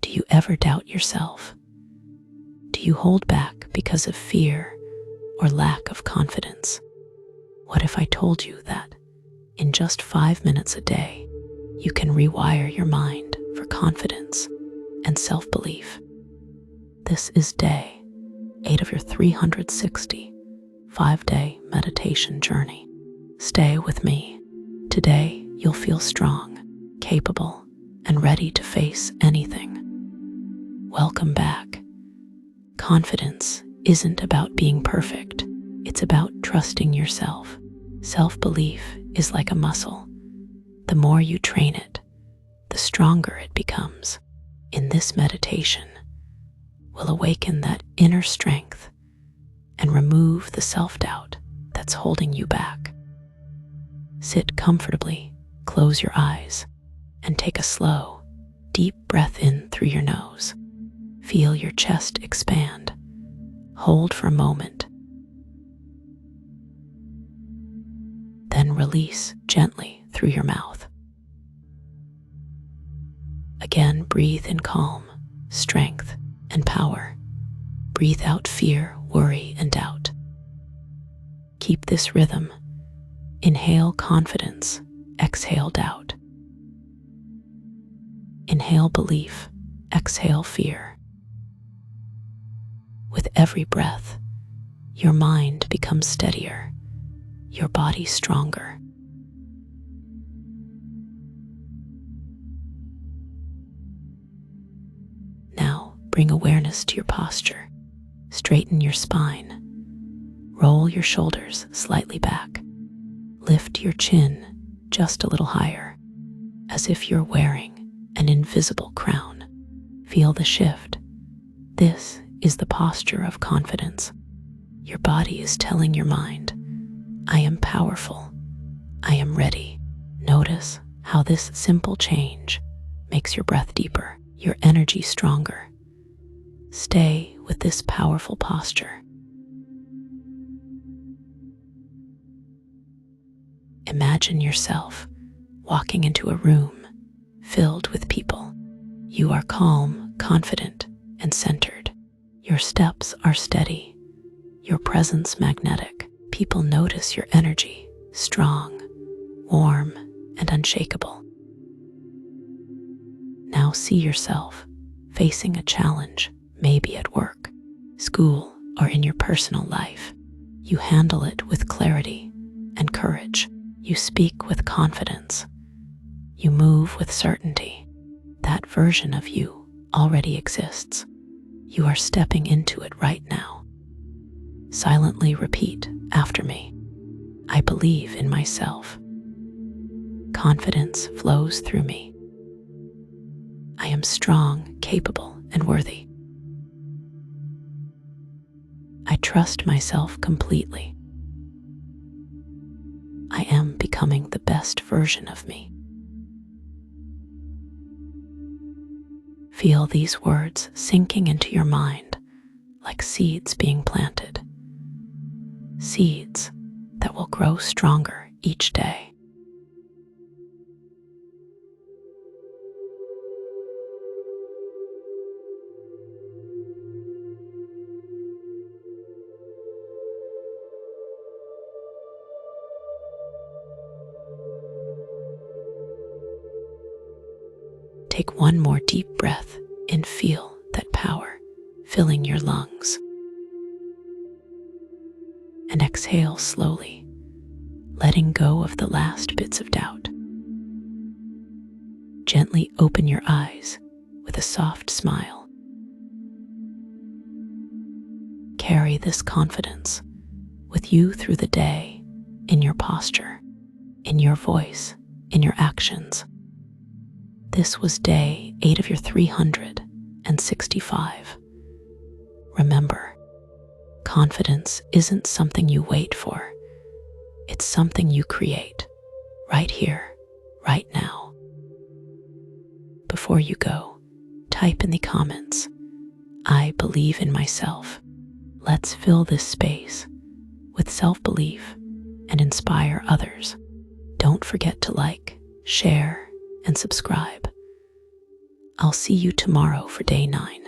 Do you ever doubt yourself? Do you hold back because of fear or lack of confidence? What if I told you that in just 5 minutes a day, you can rewire your mind for confidence and self-belief? This is day 8 of your 360 5-day meditation journey. Stay with me. Today, you'll feel strong, capable, and ready to face anything. Welcome back. Confidence isn't about being perfect. It's about trusting yourself. Self-belief is like a muscle. The more you train it, the stronger it becomes. In this meditation, we'll awaken that inner strength and remove the self-doubt that's holding you back. Sit comfortably, close your eyes, and take a slow, deep breath in through your nose. Feel your chest expand. Hold for a moment. Then release gently through your mouth. Again, breathe in calm, strength, and power. Breathe out fear, worry, and doubt. Keep this rhythm. Inhale confidence, exhale doubt. Inhale belief, exhale fear. With every breath, your mind becomes steadier, your body stronger. Now, bring awareness to your posture. Straighten your spine. Roll your shoulders slightly back. Lift your chin just a little higher, as if you're wearing an invisible crown. Feel the shift. This is the posture of confidence. Your body is telling your mind, I am powerful. I am ready. Notice how this simple change makes your breath deeper, your energy stronger. Stay with this powerful posture. Imagine yourself walking into a room filled with people. You are calm, confident, and centered. Your steps are steady, your presence magnetic. People notice your energy, strong, warm, and unshakable. Now see yourself facing a challenge, maybe at work, school, or in your personal life. You handle it with clarity and courage. You speak with confidence. You move with certainty. That version of you already exists. You are stepping into it right now. Silently repeat after me. I believe in myself. Confidence flows through me. I am strong, capable, and worthy. I trust myself completely. I am becoming the best version of me. Feel these words sinking into your mind like seeds being planted. Seeds that will grow stronger each day. Take one more deep breath and feel that power filling your lungs. And exhale slowly, letting go of the last bits of doubt. Gently open your eyes with a soft smile. Carry this confidence with you through the day, in your posture, in your voice, in your actions. This was day 8 of your 365. Remember, confidence isn't something you wait for. It's something you create, right here, right now. Before you go, type in the comments, I believe in myself. Let's fill this space with self-belief and inspire others. Don't forget to like, share, and subscribe. I'll see you tomorrow for day 9.